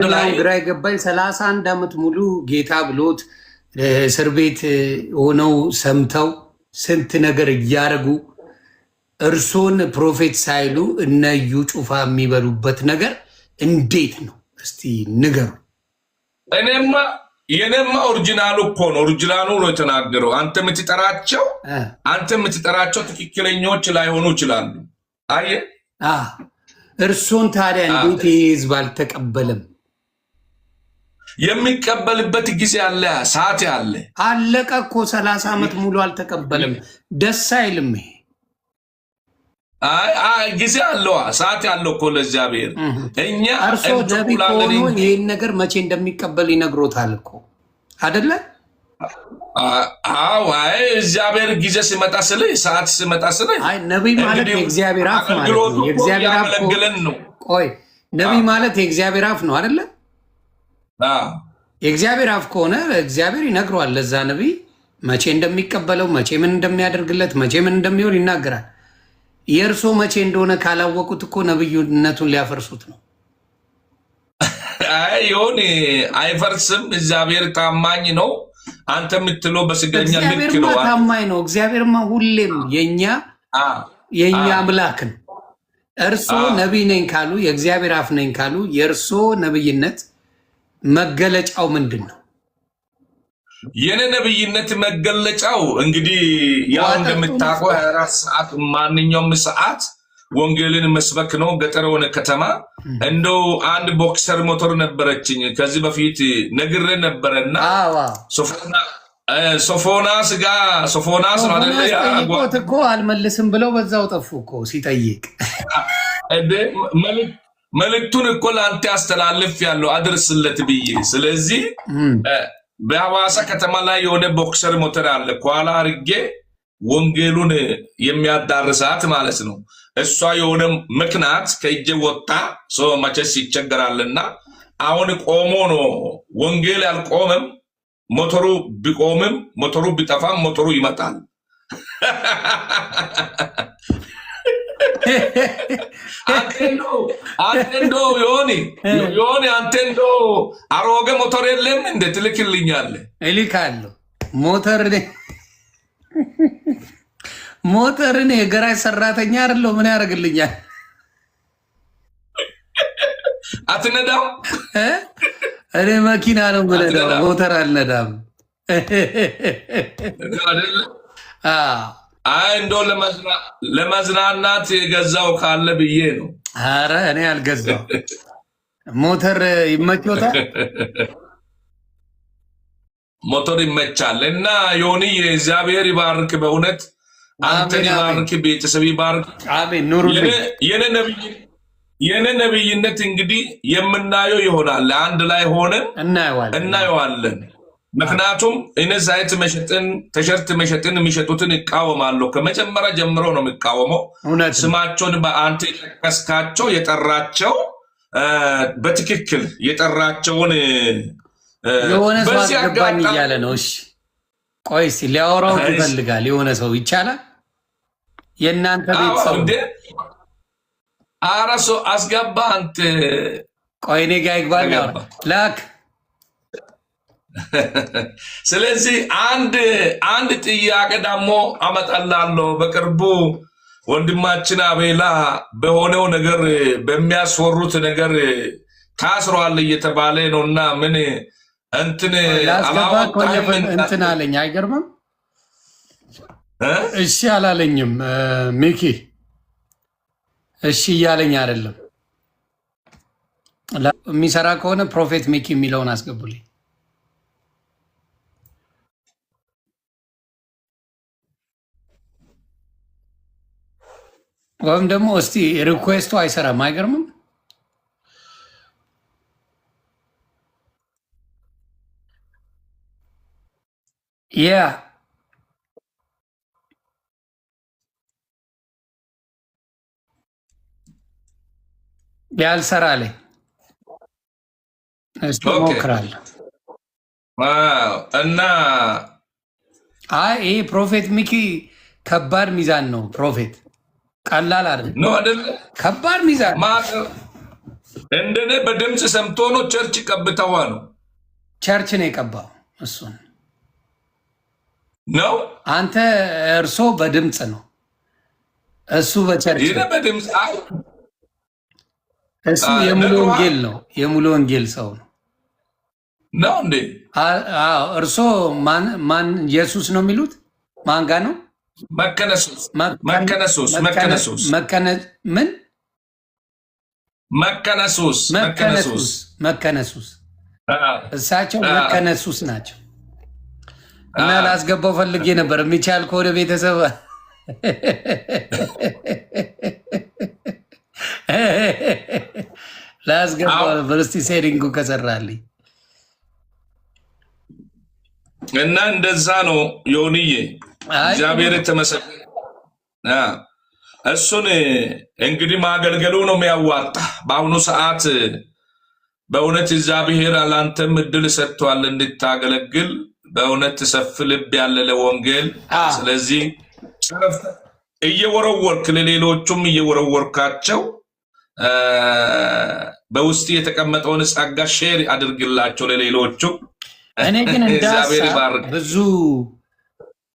ግራ የገባኝ 31 ዓመት ሙሉ ጌታ ብሎት እስር ቤት ሆነው ሰምተው ስንት ነገር እያደረጉ እርሶን ፕሮፌት ሳይሉ እነ እዩ ጩፋ የሚበሉበት ነገር እንዴት ነው? እስቲ ንገሩ። የኔማ ኦሪጂናሉ እኮ ነው። ኦሪጂናሉ ነው የተናገረው። አንተ የምትጠራቸው ትክክለኞች ላይሆኑ ይችላሉ። አየህ፣ እርሶን ታዲያ እንዴት ይህ ህዝብ አልተቀበለም? የሚቀበልበት ጊዜ አለ፣ ሰዓት አለ። አለቀ እኮ 30 ዓመት ሙሉ አልተቀበለም። ደስ አይልም ይሄ። ጊዜ አለው፣ ሰዓት ያለው እኮ ለእግዚአብሔር። እኛ እርሶ ነቢይ ከሆኑ ይህን ነገር መቼ እንደሚቀበል ይነግሮታል እኮ አይደለ? እግዚአብሔር ጊዜ ሲመጣ ስለ ሰዓት ሲመጣ ስለ ነቢይ ማለት የእግዚአብሔር አፍ ማለት ነው። የእግዚአብሔር አፍ ነው። ቆይ ነቢይ ማለት የእግዚአብሔር አፍ ነው አይደለ? የእግዚአብሔር አፍ ከሆነ እግዚአብሔር ይነግረዋል ለዛ ነቢይ መቼ እንደሚቀበለው፣ መቼ ምን እንደሚያደርግለት፣ መቼ ምን እንደሚሆን ይናገራል። የእርሶ መቼ እንደሆነ ካላወቁት እኮ ነብዩነቱን ሊያፈርሱት ነው። ይሁን አይፈርስም። እግዚአብሔር ታማኝ ነው። አንተ የምትለው በስገኛ ልክ ነው። ታማኝ ነው እግዚአብሔርማ፣ ሁሌም የኛ አምላክ ነው። እርሶ ነቢይ ነኝ ካሉ፣ የእግዚአብሔር አፍ ነኝ ካሉ፣ የእርሶ ነብይነት መገለጫው ምንድን ነው? የኔ ነብይነት መገለጫው እንግዲህ ያው እንደምታውቀው 24 ሰዓት ማንኛውም ሰዓት ወንጌልን መስበክ ነው። ገጠር ሆነ ከተማ እንደው አንድ ቦክሰር ሞተር ነበረችኝ ከዚህ በፊት ነግሬ ነበረና ሶፎናስ ነው አይደለ? ያቆት እኮ አልመልስም ብለው በዛው ጠፉ እኮ ሲጠይቅ መልእክቱን እኮ ለአንተ አስተላልፍ ያለው አድርስለት ብዬ። ስለዚህ በሐዋሳ ከተማ ላይ የሆነ ቦክሰር ሞተር አለ ከኋላ አርጌ ወንጌሉን የሚያዳርሳት ማለት ነው። እሷ የሆነ ምክንያት ከእጄ ወጣ ሰው መቼስ ይቸገራልና አሁን ቆሞ ነው ወንጌል ያልቆመም። ሞተሩ ቢቆምም ሞተሩ ቢጠፋም ሞተሩ ይመጣል። አንተንዶ ዮኒ አንተንዶ አሮጌ ሞተር የለም እንደ ትልክልኛለህ? እልካለሁ። ሞተርን የገራጅ ሰራተኛ አይደለሁ ምን ያደርግልኛል? አትነዳም? እኔ መኪና ነው የምነዳው፣ ሞተር አልነዳም። እንደው ለመዝናናት የገዛው ካለ ብዬ ነው። አረ እኔ አልገዛው። ሞተር ይመቾታል? ሞተር ይመቻል። እና ዮኒ እግዚአብሔር ይባርክ፣ በእውነት አንተን ይባርክ፣ ቤተሰብ ይባርክ። አሜን። ኑሩልኝ። የኔ ነብይነት እንግዲህ የምናየው ይሆናል። አንድ ላይ ሆነን እናየዋለን። ምክንያቱም እኔ ዘይት መሸጥን ተሸርት መሸጥን የሚሸጡትን እቃወማለሁ። ከመጀመሪያ ጀምሮ ነው የሚቃወመው። ስማቸውን በአንተ የጠቀስካቸው የጠራቸው በትክክል የጠራቸውን የሆነ ሰው አስገባኝ እያለ ነው። እሺ ቆይ እስኪ ሊያወራው ይፈልጋል የሆነ ሰው። ይቻላል? የእናንተ ቤተሰብ አራሶ አስገባ አንተ። ቆይ እኔ ጋ ይግባል ላክ። ስለዚህ አንድ ጥያቄ ደግሞ አመጣላለሁ። በቅርቡ ወንድማችን አቤላ በሆነው ነገር በሚያስወሩት ነገር ታስሯል እየተባለ ነውና ምን እንትን እንትን አለኝ። አይገርምም? እሺ አላለኝም ሚኪ። እሺ እያለኝ አይደለም። የሚሰራ ከሆነ ፕሮፌት ሚኪ የሚለውን አስገቡልኝ። ወይም ደግሞ እስቲ ሪኩዌስቱ አይሰራም። አይገርምም? ያ ያልሰራ ላይ እስቲ ሞክራለሁ። እና ይሄ ፕሮፌት ሚኪ ከባድ ሚዛን ነው። ፕሮፌት ቀላል አይደለም። ከባድ ሚዛን እንደኔ በድምጽ ሰምቶ ነው ቸርች ቀብተዋ ነው ቸርች ነው የቀባው እሱን ነው። አንተ እርሶ በድምጽ ነው እሱ በቸርች ይሄ በድምጽ እሱ የሙሉ ወንጌል ነው የሙሉ ወንጌል ሰው ነው ነው እንዴ? አዎ እርሶ ማን ኢየሱስ ነው የሚሉት ማን ጋር ነው? መከነሱስ ምን መከነሱስ እሳቸው መከነሱስ ናቸው። እና ላስገባው ፈልጌ ነበር የሚቻል ከወደ ቤተሰብ ላስገባው ነበር። እስቲ ሴሪንጉ ከሰራልኝ እና እንደዛ ነው ዮኒዬ። እግዚአብሔር የተመሰገነ እሱን እንግዲህ ማገልገሉ ነው የሚያዋጣ። በአሁኑ ሰዓት በእውነት እግዚአብሔር ላንተም እድል ሰጥቷል እንድታገለግል። በእውነት ሰፊ ልብ ያለ ለወንጌል። ስለዚህ እየወረወርክ ለሌሎቹም እየወረወርካቸው በውስጥ የተቀመጠውን ጸጋ ሼር አድርግላቸው ለሌሎቹ። እኔ ግን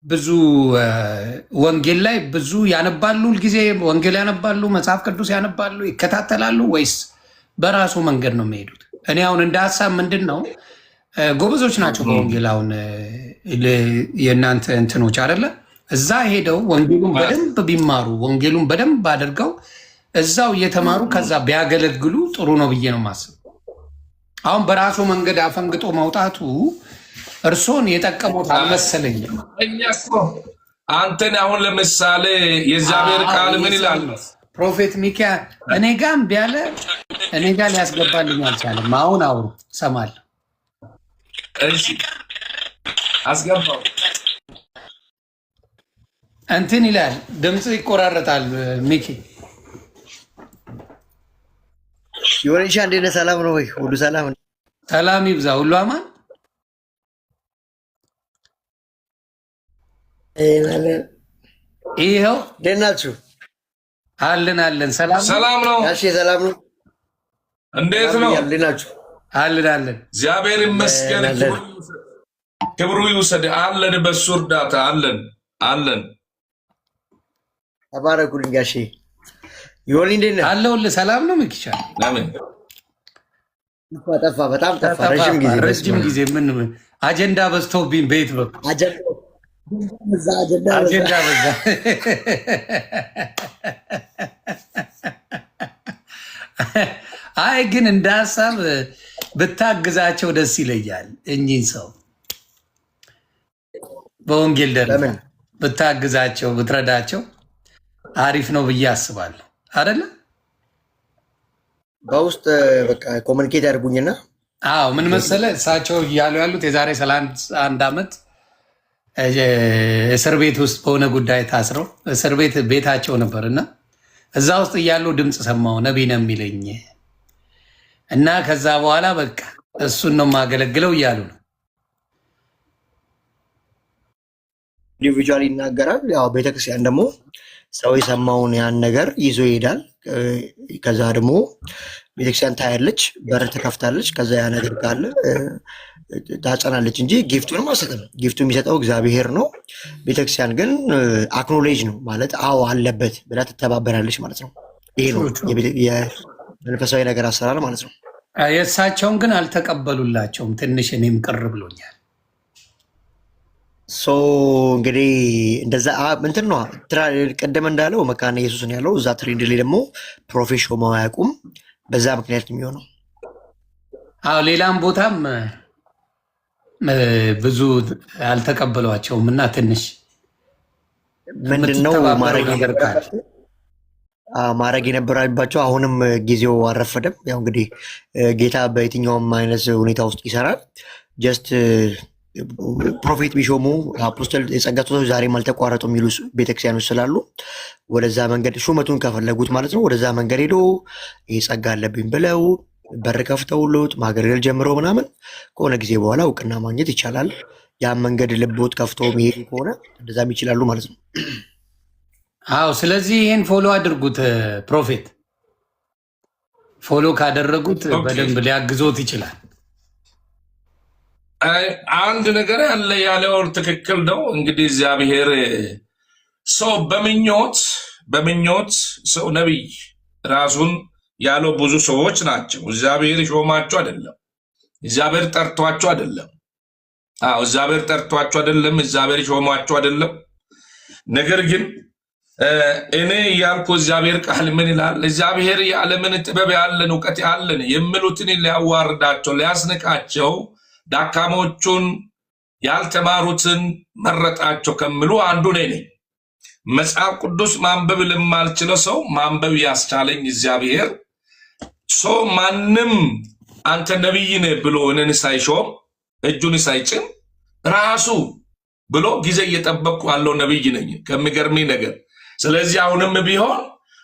ብዙ ወንጌል ላይ ብዙ ያነባሉ፣ ሁልጊዜ ወንጌል ያነባሉ፣ መጽሐፍ ቅዱስ ያነባሉ፣ ይከታተላሉ ወይስ በራሱ መንገድ ነው የሚሄዱት? እኔ አሁን እንደ ሀሳብ ምንድን ነው ጎበዞች ናቸው በወንጌል አሁን የእናንተ እንትኖች አይደለ? እዛ ሄደው ወንጌሉን በደንብ ቢማሩ ወንጌሉን በደንብ አድርገው እዛው እየተማሩ ከዛ ቢያገለግሉ ጥሩ ነው ብዬ ነው የማስበው። አሁን በራሱ መንገድ አፈንግጦ መውጣቱ እርሶን የጠቀሙት አልመሰለኝም። አንተን አሁን ለምሳሌ የእግዚአብሔር ቃል ምን ይላል? ፕሮፌት ሚኪያ እኔ ጋም ቢያለ እኔ ጋር ሊያስገባልኝ አልቻለም። አሁን አውሩ ሰማለሁ። እሺ አስገባው። እንትን ይላል ድምፅ ይቆራረጣል። ሚኪ ዮኒሻ እንዴት ነህ? ሰላም ነው ወይ? ሁሉ ሰላም? ሰላም ይብዛ። ሁሉ አማን? ይኸው እንዴት ናችሁ? አለን። ሰላም ነው። እሺ ሰላም ነው። እንዴት ነው? እንዴት ናችሁ? አለን። እግዚአብሔር ይመስገን። ክብሩ ይውሰድ። አለን፣ በሱ እርዳታ አለን። ተባረኩልኝ ጋሼ። ዮኒ እንዴት ነህ? አለሁልህ። ሰላም ነው ሚኪቻ? ለምን ጠፋ? በጣም ጠፋ። ረጅም ጊዜ ምን አጀንዳ በዝቶብኝ ቤት በኩል አጀንዳ በዛ። አይ ግን እንደ ሀሳብ ብታግዛቸው ደስ ይለኛል። እኚህን ሰው በወንጌል ደረጃ ብታግዛቸው ብትረዳቸው አሪፍ ነው ብዬ አስባለሁ። አይደለ? በውስጥ በቃ ኮሚኒኬት ያድርጉኝና። አዎ ምን መሰለ እሳቸው እያሉ ያሉት የዛሬ 31 ዓመት እስር ቤት ውስጥ በሆነ ጉዳይ ታስረው እስር ቤት ቤታቸው ነበር እና እዛ ውስጥ እያሉ ድምፅ ሰማሁ ነቢይ ነው የሚለኝ እና ከዛ በኋላ በቃ እሱን ነው የማገለግለው እያሉ ነው። ኢንዲቪጁዋል ይናገራል። ያው ቤተክርስቲያን ደግሞ ሰው የሰማውን ያን ነገር ይዞ ይሄዳል። ከዛ ደግሞ ቤተክርስቲያን ታያለች፣ በር ትከፍታለች። ከዛ ያ ነገር ካለ ታጸናለች እንጂ ጊፍቱንም አሰጥም። ጊፍቱ የሚሰጠው እግዚአብሔር ነው። ቤተክርስቲያን ግን አክኖሌጅ ነው ማለት አዎ አለበት ብላ ትተባበራለች ማለት ነው። ይሄ ነው የመንፈሳዊ ነገር አሰራር ማለት ነው። የእሳቸውን ግን አልተቀበሉላቸውም። ትንሽ እኔም ቅር ብሎኛል። እንግዲህ እንደዛ እንትን ነው ቀደም እንዳለው መካነ ኢየሱስ ነው ያለው። እዛ ትሬንድ ላይ ደግሞ ፕሮፌት ሾመው አያውቁም። በዛ ምክንያት የሚሆነው ሌላም ቦታም ብዙ አልተቀበሏቸውም እና ትንሽ ምንድነው ማድረግ የነበረባቸው። አሁንም ጊዜው አልረፈደም። ያው እንግዲህ ጌታ በየትኛውም አይነት ሁኔታ ውስጥ ይሰራል። ጀስት ፕሮፌት ቢሾሙ አፖስተል የጸጋ ስጦታዎች ዛሬም አልተቋረጡ የሚሉ ቤተክርስቲያኖች ስላሉ ወደዛ መንገድ ሹመቱን ከፈለጉት ማለት ነው ወደዛ መንገድ ሄዶ ይህ ጸጋ አለብኝ ብለው በር ከፍተውሎት ማገልገል ጀምረው ምናምን ከሆነ ጊዜ በኋላ እውቅና ማግኘት ይቻላል። ያን መንገድ ልቦት ከፍተው መሄድ ከሆነ እንደዛም ይችላሉ ማለት ነው። ስለዚህ ይህን ፎሎ አድርጉት። ፕሮፌት ፎሎ ካደረጉት በደንብ ሊያግዞት ይችላል። አንድ ነገር ያለ ያለው ትክክል ነው። እንግዲህ እግዚአብሔር ሰው በምኞት ሰው ነቢይ ራሱን ያለው ብዙ ሰዎች ናቸው። እግዚአብሔር ሾማቸው አይደለም፣ እግዚአብሔር ጠርቷቸው አይደለም። እግዚአብሔር ጠርቷቸው አይደለም፣ እግዚአብሔር ሾማቸው አይደለም። ነገር ግን እኔ ያልኩ እግዚአብሔር ቃል ምን ይላል? እግዚአብሔር የዓለምን ጥበብ ያለን እውቀት ያለን የሚሉትን ሊያዋርዳቸው ሊያስንቃቸው ዳካሞቹን ያልተማሩትን መረጣቸው ከሚሉ አንዱ ነኝ። መጽሐፍ ቅዱስ ማንበብ ለማልችለው ሰው ማንበብ ያስቻለኝ እግዚአብሔር ሰው ማንም አንተ ነቢይ ነህ ብሎ እኔን ሳይሾም እጁን ሳይጭን ራሱ ብሎ ጊዜ እየጠበቅኩ ያለው ነቢይ ነኝ ከሚገርመኝ ነገር። ስለዚህ አሁንም ቢሆን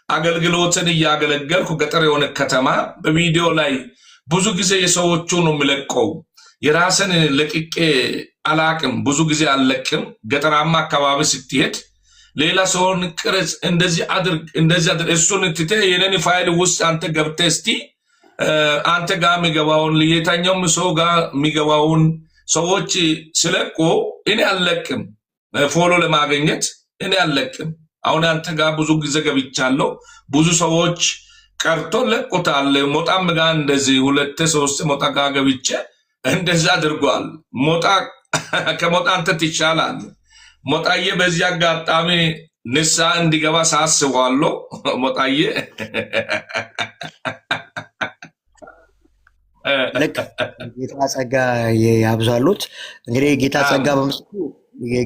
አገልግሎትን እያገለገልኩ ገጠር የሆነ ከተማ በቪዲዮ ላይ ብዙ ጊዜ የሰዎቹ ነው የሚለቀው። የራስን ለቅቄ አላቅም፣ ብዙ ጊዜ አልለቅም። ገጠራማ አካባቢ ስትሄድ ሌላ ሰውን ቅርጽ እንደዚህ አድርግ እሱን ትተህ የኔን ፋይል ውስጥ አንተ ገብተህ እስቲ አንተ ጋር የሚገባውን የታኛውም ሰው ጋር የሚገባውን ሰዎች ስለቁ እኔ አልለቅም። ፎሎ ለማግኘት እኔ አልለቅም። አሁን አንተ ጋር ብዙ ጊዜ ገብቻለሁ። ብዙ ሰዎች ቀርቶ ለቁታል። ሞጣም ጋር እንደዚህ 2-3 ሞጣ ጋር ገብቼ እንደዚህ አድርጓል። ሞጣ ከሞጣ አንተ ትሻላል። ሞጣዬ በዚህ አጋጣሚ ንስሐ እንዲገባ ሳስባለሁ። ሞጣዬ ጌታ ጸጋ ያብዛሉት። እንግዲህ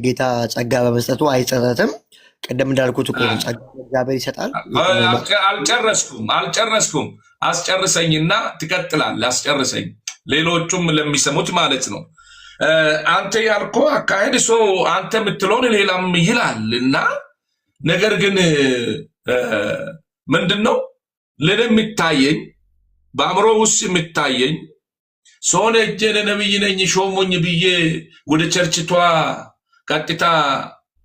ጌታ ጸጋ በመስጠቱ አይጸጸትም። ቅድም እንዳልኩት እኮ ጸጋ እግዚአብሔር ይሰጣል። አልጨረስኩም። አስጨርሰኝና ትቀጥላለህ። አስጨርሰኝ፣ ሌሎቹም ለሚሰሙት ማለት ነው። አንተ ያልኮ አካሄድ ሰው አንተ የምትለውን ሌላም ይላል እና ነገር ግን ምንድነው ለኔ የሚታየኝ በአእምሮ ውስጥ የሚታየኝ ሰውን እጄ ነብይ ነኝ ሾሙኝ ብዬ ወደ ቸርችቷ ቀጥታ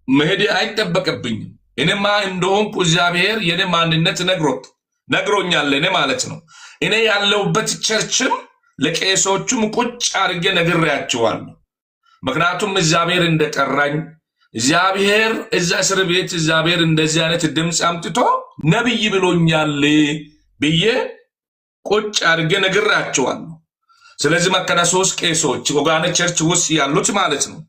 መሄድ አይጠበቅብኝም። እኔማ እንደሆንኩ እግዚአብሔር የኔ ማንነት ነግሮኛል እኔ ማለት ነው። እኔ ያለውበት ቸርችም ለቄሶቹም ቁጭ አድርጌ ነግሬያቸዋለሁ። ምክንያቱም እግዚአብሔር እንደጠራኝ እግዚአብሔር እዛ እስር ቤት እግዚአብሔር እንደዚህ አይነት ድምፅ አምጥቶ ነብይ ብሎኛል ብዬ ቁጭ አድርጌ ነግሬያቸዋለሁ። ስለዚህ መከነ 3 ቄሶች ወጋነ ቸርች ውስጥ ያሉት ማለት ነው።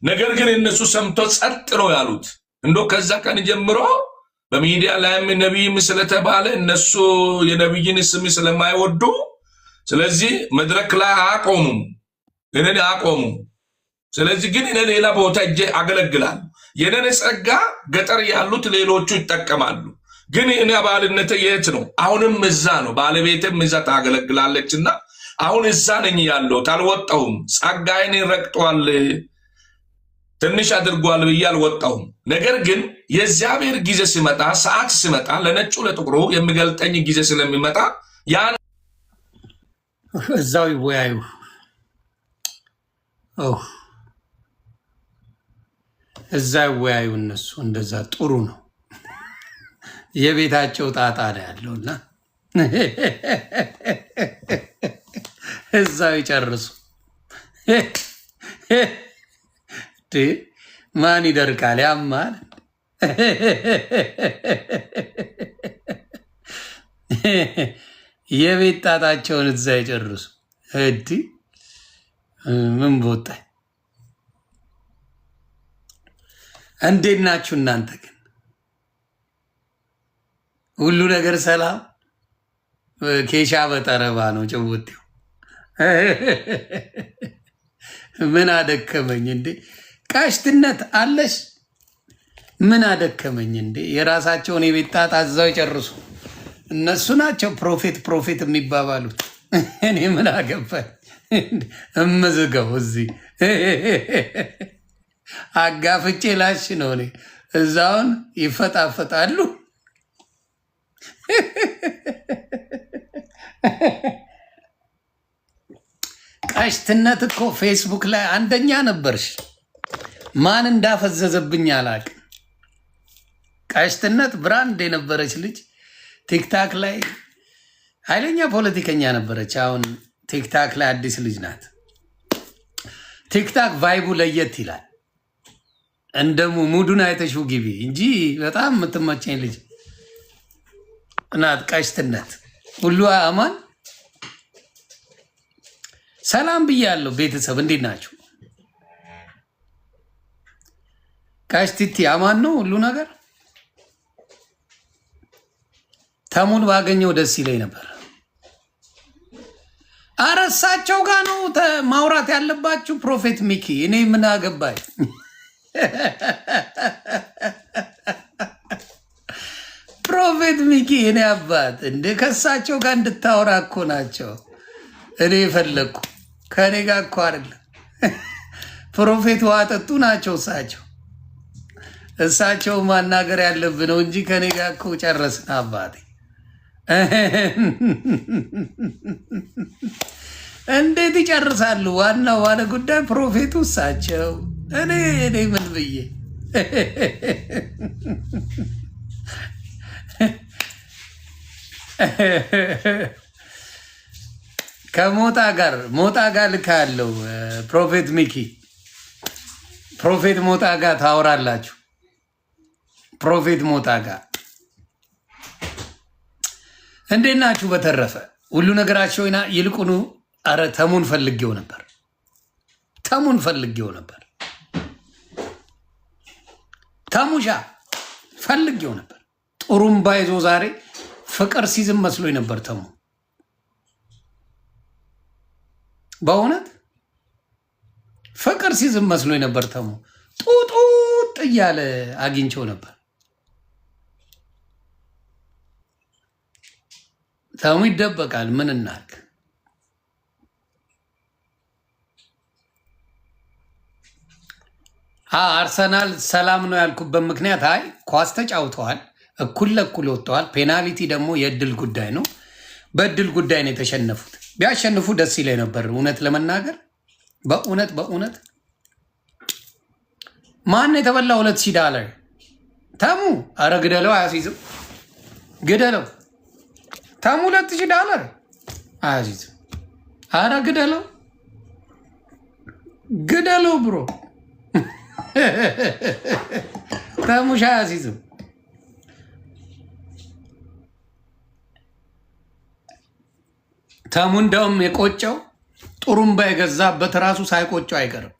ነገር ግን እነሱ ሰምቶ ጸጥ ነው ያሉት። እንዶ ከዛ ቀን ጀምሮ በሚዲያ ላይም ነብይም ስለተባለ እነሱ የነብይን ስም ስለማይወዱ ስለዚህ መድረክ ላይ አቆሙ። ስለዚህ ግን እኔ ሌላ ቦታ እጄ አገለግላለሁ። የኔን ጸጋ ገጠር ያሉት ሌሎቹ ይጠቀማሉ። ግን እኔ አባልነቴ የት ነው? አሁንም እዛ ነው። ባለቤቴም እዛ ታገለግላለችና አሁን እዛ ነኝ ያለሁት። አልወጣሁም። ጸጋዬን ረግጧል፣ ትንሽ አድርጓል ብዬ አልወጣሁም። ነገር ግን የእግዚአብሔር ጊዜ ሲመጣ፣ ሰዓት ሲመጣ ለነጩ ለጥቁሩ የሚገልጠኝ ጊዜ ስለሚመጣ ያን እዛው ይወያዩ። እዛ ይወያዩ። እነሱ እንደዛ ጥሩ ነው። የቤታቸው ጣጣ ነው ያለውና እዛው ይጨርሱ። ማን ይደርቃል? ያማል። የቤት ጣጣቸውን እዛ ይጨርሱ። ምን ቦጣኝ። እንዴት ናችሁ እናንተ? ግን ሁሉ ነገር ሰላም? ኬሻ በጠረባ ነው ጭውቴው። ምን አደከመኝ እንዴ? ቃሽትነት አለሽ? ምን አደከመኝ እንዴ? የራሳቸውን የቤት ጣጣ እዛው ይጨርሱ። እነሱ ናቸው ፕሮፌት የሚባባሉት። እኔ ምን አገባኝ? እምዝገው እዚህ አጋፍጬ ላሽ ነው። እኔ እዛውን ይፈጣፈጣሉ። ቀሽትነት እኮ ፌስቡክ ላይ አንደኛ ነበርሽ። ማን እንዳፈዘዘብኝ አላቅም። ቀሽትነት ብራንድ የነበረች ልጅ ቲክታክ ላይ ኃይለኛ ፖለቲከኛ ነበረች። አሁን ቲክታክ ላይ አዲስ ልጅ ናት። ቲክታክ ቫይቡ ለየት ይላል። እንደሙ ሙዱን አይተሽው ግቢ እንጂ በጣም የምትመቸኝ ልጅ እናት። ቀሽትነት ሁሉ አማን ሰላም ብያለሁ። ቤተሰብ እንዴት ናችሁ? ቀሽቲቲ አማን ነው ሁሉ ነገር። ተሙን ባገኘው ደስ ይለኝ ነበር። ኧረ እሳቸው ጋር ነው ማውራት ያለባችሁ። ፕሮፌት ሚኪ እኔ ምን አገባኝ? ፕሮፌት ሚኪ እኔ አባት እንደ ከእሳቸው ጋር እንድታወራ እኮ ናቸው እኔ የፈለግኩ። ከእኔ ጋር እኮ አይደለም። ፕሮፌት ውሃ ጠጡ ናቸው እሳቸው ማናገር ያለብን ነው እንጂ ከእኔ ጋር እኮ ጨረስን አባቴ። እንዴት ይጨርሳሉ? ዋናው ባለ ጉዳይ ፕሮፌቱ እሳቸው። እኔ ምን ብዬ ከሞጣ ጋር ልካለው። ፕሮፌት ሚኪ ፕሮፌት ሞጣ ጋር ታወራላችሁ። ፕሮፌት ሞጣ ጋር እንዴት ናችሁ? በተረፈ ሁሉ ነገራቸው ይልቁኑ አረ ተሙን ፈልጌው ነበር። ተሙሻ ፈልጌው ነበር። ጥሩምባ ይዞ ዛሬ ፍቅር ሲዝም መስሎኝ ነበር ተሙ። በእውነት ፍቅር ሲዝም መስሎኝ ነበር ተሙ። ጡጡጥ እያለ አግኝቼው ነበር። ተሙ ይደበቃል። ምን እናድርግ? አርሰናል ሰላም ነው ያልኩበት ምክንያት አይ ኳስ ተጫውተዋል፣ እኩል ለእኩል ወጥተዋል። ፔናልቲ ደግሞ የእድል ጉዳይ ነው። በእድል ጉዳይ ነው የተሸነፉት። ቢያሸንፉ ደስ ይለኝ ነበር እውነት ለመናገር። በእውነት ማን የተበላ $2,000 ተሙ? አረ ግደለው፣ አያሲዝም። ግደለው ተሙ፣ $2,000 አያሲዝም። አረ ግደለው ብሮ ተሙሻ አያሲዝም። ተሙ እንደውም የቆጨው ጥሩምባ የገዛበት ራሱ ሳይቆጨው አይቀርም።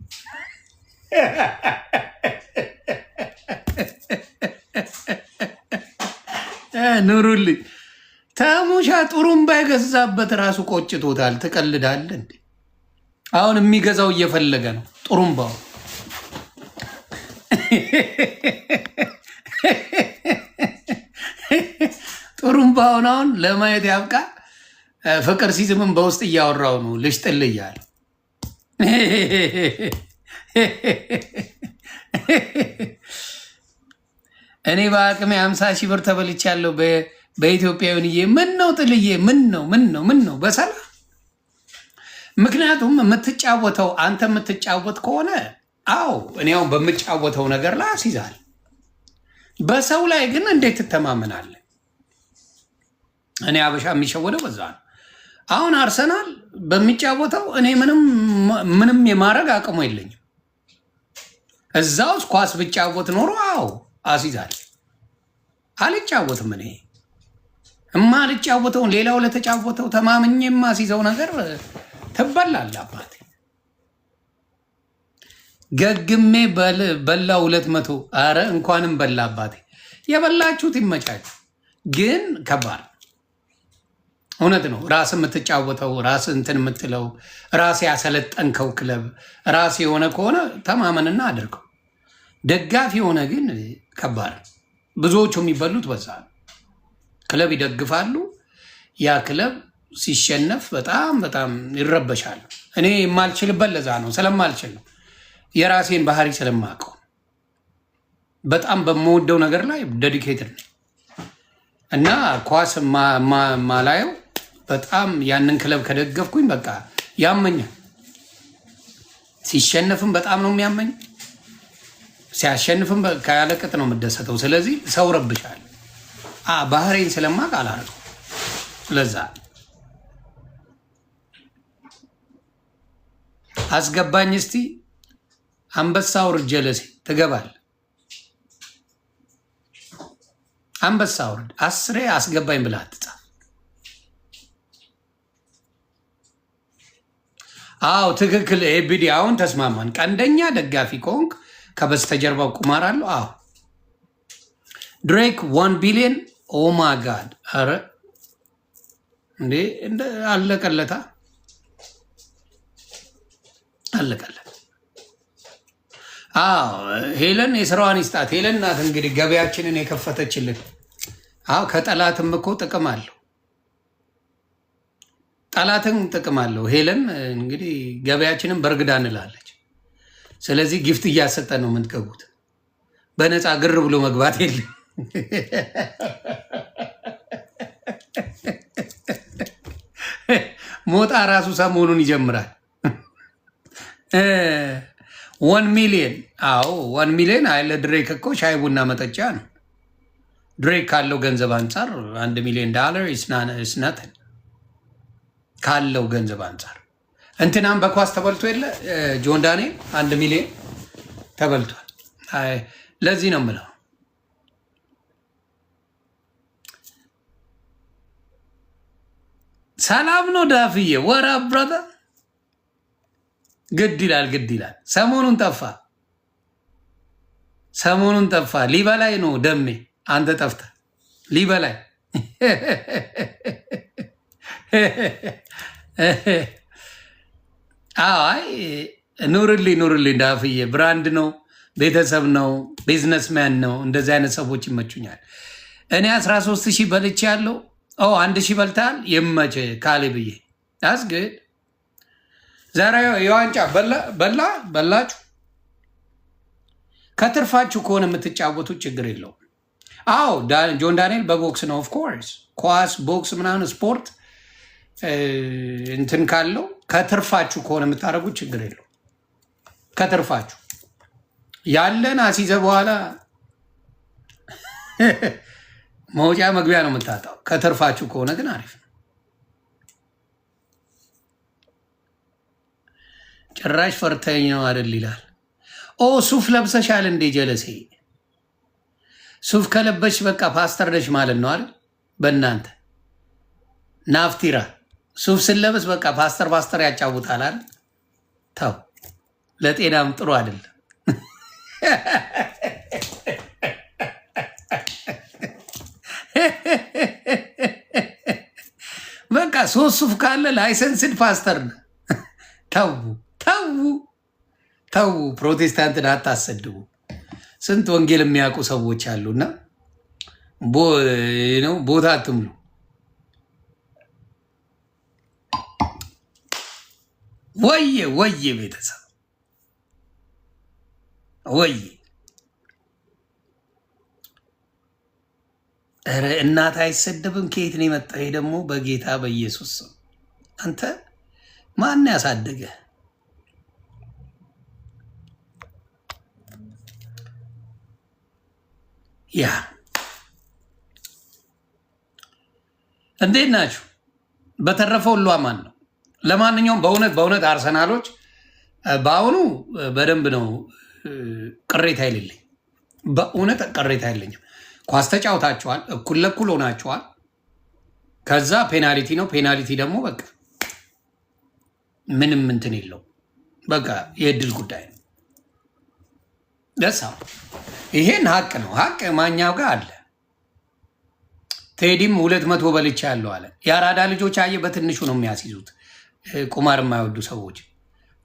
ኑሩልኝ። ተሙሻ ጥሩምባ የገዛበት ራሱ ቆጭቶታል። ትቀልዳለህ እንዴ? አሁን የሚገዛው እየፈለገ ነው ጥሩምባው። ጥሩምባውን አሁን ለማየት ያብቃ። ፍቅር ሲዝምን በውስጥ እያወራው ነው። ልጅ ጥል እያለ እኔ በአቅሜ 50,000 ብር ተበልቻለሁ በኢትዮጵያዊንዬ። ምን ነው ጥልዬ? ምን ነው በሰላም ምክንያቱም የምትጫወተው አንተ የምትጫወት ከሆነ አዎ እኔ አሁን በምጫወተው ነገር ላይ አስይዛል። በሰው ላይ ግን እንዴት ትተማመናለህ? እኔ አበሻ የሚሸወደው በዛ ነው። አሁን አርሰናል በሚጫወተው እኔ ምንም የማድረግ አቅሙ የለኝም። እዛ ውስጥ ኳስ ብጫወት ኖሮ አዎ አስይዛል። አልጫወትም። እኔ አልጫወተውን ሌላው ለተጫወተው ተማምኜ የማስይዘው ነገር ትበላለህ አባቴ። ገግሜ በላ 200። አረ እንኳንም በላ አባቴ። የበላችሁት ይመቻችሁ። ግን ከባድ እውነት ነው። ራስ የምትጫወተው ራስ እንትን የምትለው ራስ ያሰለጠንከው ክለብ ራስ የሆነ ከሆነ ተማመንና አድርገው። ደጋፊ የሆነ ግን ከባድ። ብዙዎቹ የሚበሉት በዛ ክለብ ይደግፋሉ። ያ ክለብ ሲሸነፍ በጣም ይረበሻሉ። እኔ የማልችልበት ለዛ ነው፣ ስለማልችል ነው። የራሴን ባህሪ ስለማውቀው በጣም በምወደው ነገር ላይ ዴዲኬትድ ነኝ እና ኳስ ማላየው በጣም ያንን ክለብ ከደገፍኩኝ በቃ ያመኛል። ሲሸነፍም በጣም ነው የሚያመኝ፣ ሲያሸንፍም ከያለቅጥ ነው የምደሰተው። ስለዚህ ሰው ረብሻል። ባህሬን ስለማውቅ አላደርገው። ለዛ አስገባኝ እስቲ አንበሳ ውርድ ጀለሴ ትገባል። አንበሳ ውርድ 10 አስገባኝ ብለህ አትጻፍ። አዎ ትክክል። ኤቢዲ አሁን ተስማማን። ቀንደኛ ደጋፊ ከሆንክ ከበስተጀርባው ቁማር አለው። አዎ ድሬክ 1 ቢሊዮን ኦ ማይ ጋድ። አረ እንዴ አለቀለታ አለቀለት። አዎ ሄለን የስራዋን ይስጣት። ሄለን ናት እንግዲህ ገበያችንን የከፈተችልን። አዎ ከጠላትም እኮ ጥቅም አለው። ጠላትን ጥቅም አለው። ሄለን እንግዲህ ገበያችንን በእርግዳ እንላለች። ስለዚህ ጊፍት እያሰጠ ነው የምትገቡት። በነፃ ግር ብሎ መግባት የለም። ሞጣ ራሱ ሰሞኑን ይጀምራል። 1 ሚሊዮን አዎ 1 ሚሊዮን አይለ ድሬክ እኮ ሻይ ቡና መጠጫ ነው። ድሬክ ካለው ገንዘብ አንጻር $1 ሚሊዮን ስናትን ካለው ገንዘብ አንጻር እንትናም በኳስ ተበልቶ የለ ጆን ዳንኤል 1 ሚሊዮን ተበልቷል። ለዚህ ነው የምለው ሰላም ነው ዳፍዬ ወራ ብራዘር። ግድ ይላል። ሰሞኑን ጠፋ ሊበላይ ነው ደሜ። አንተ ጠፍተ ሊበላይ አይ ኑርልኝ ዳፍዬ። ብራንድ ነው፣ ቤተሰብ ነው፣ ቢዝነስመን ነው። እንደዚህ አይነት ሰዎች ይመቹኛል። እኔ 13,000 በልቼ ያለው 1,000 በልታል። የመቼ ካሌ ብዬ አስግድ ዛሬ የዋንጫ በላችሁ። ከትርፋችሁ ከሆነ የምትጫወቱት ችግር የለውም። አዎ ጆን ዳንኤል በቦክስ ነው ኦፍኮርስ፣ ኳስ ቦክስ ምናምን ስፖርት እንትን ካለው ከትርፋችሁ ከሆነ የምታደርጉት ችግር የለው። ከትርፋችሁ ያለን አሲዘ በኋላ መውጫ መግቢያ ነው የምታጣው። ከትርፋችሁ ከሆነ ግን አሪፍ ነው። ጭራሽ ፈርተኝ ነው አይደል ይላል። ሱፍ ለብሰሻል እንዴ ጀለሴ? ሱፍ ከለበሽ በቃ ፓስተር ነሽ ማለት ነው አይደል? በእናንተ ናፍቲራ ሱፍ ስለበስ በቃ ፓስተር ያጫውታል አይደል? ተው፣ ለጤናም ጥሩ አይደለም። በቃ ሶስት ሱፍ ካለ ላይሰንስድ ፓስተር ነው። ተው፣ ፕሮቴስታንትን አታሰድቡ። ስንት ወንጌል የሚያውቁ ሰዎች አሉና ቦታ አትምሉ። ወየ ቤተሰብ ወየ እናት አይሰደብም። ከየት ነው የመጣ? ይሄ ደግሞ በጌታ በኢየሱስ ስም አንተ ማን ያሳደገ? ያ እንዴት ናችሁ? በተረፈው ሁሉ አማን ነው። ለማንኛውም በእውነት አርሰናሎች በአሁኑ በደንብ ነው ቅሬታ የሌለኝ። በእውነት ቅሬታ የለኝም። ኳስ ተጫውታችኋል፣ እኩል ለኩል ሆናችኋል። ከዛ ፔናልቲ ነው። ፔናልቲ ደግሞ በቃ ምንም እንትን የለው። በቃ የእድል ጉዳይ ነው። ደሳ ይሄን ሀቅ ነው። ሀቅ ማኛው ጋር አለ። ቴዲም 200 በልቻ ያለው አለ። የአራዳ ልጆች አየ በትንሹ ነው የሚያስይዙት። ቁማር የማይወዱ ሰዎች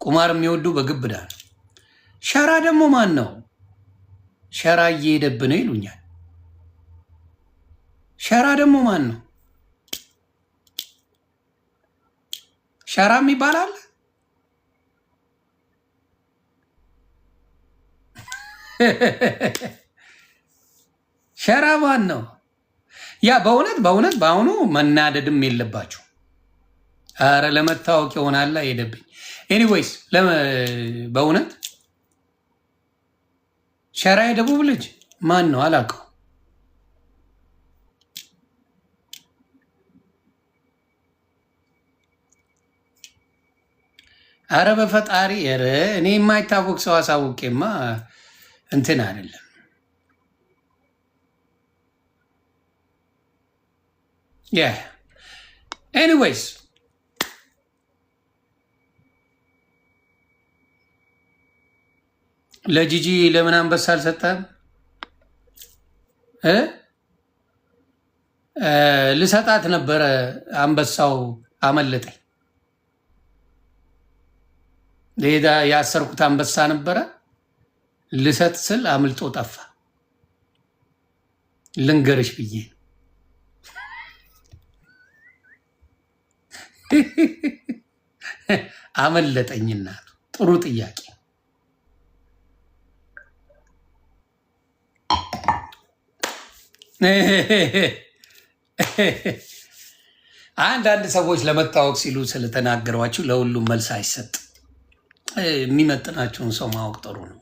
ቁማር የሚወዱ በግብዳ ነው። ሸራ ደግሞ ማን ነው? ሸራ እየሄደብህ ነው ይሉኛል። ሸራ ደግሞ ማን ነው? ሸራም ይባላል። ሸራ ማን ነው? ያ በእውነት በአሁኑ መናደድም የለባቸው። አረ ለመታወቅ ይሆናል ሄደብኝ። ኤኒዌይስ በእውነት ሸራ የደቡብ ልጅ ማን ነው አላውቀው። አረ በፈጣሪ ኧረ እኔ የማይታወቅ ሰው አሳውቄማ እንትን አይደለም። ያ ኤኒዌይስ ለጂጂ ለምን አንበሳ አልሰጠህም? ልሰጣት ነበረ፣ አንበሳው አመለጠኝ። ሌላ ያሰርኩት አንበሳ ነበረ፣ ልሰጥ ስል አምልጦ ጠፋ። ልንገርሽ ብዬ አመለጠኝና። ጥሩ ጥያቄ። አንዳንድ ሰዎች ለመታወቅ ሲሉ ስለተናገሯችሁ ለሁሉም መልስ አይሰጥ። የሚመጥናቸውን ሰው ማወቅ ጥሩ ነው።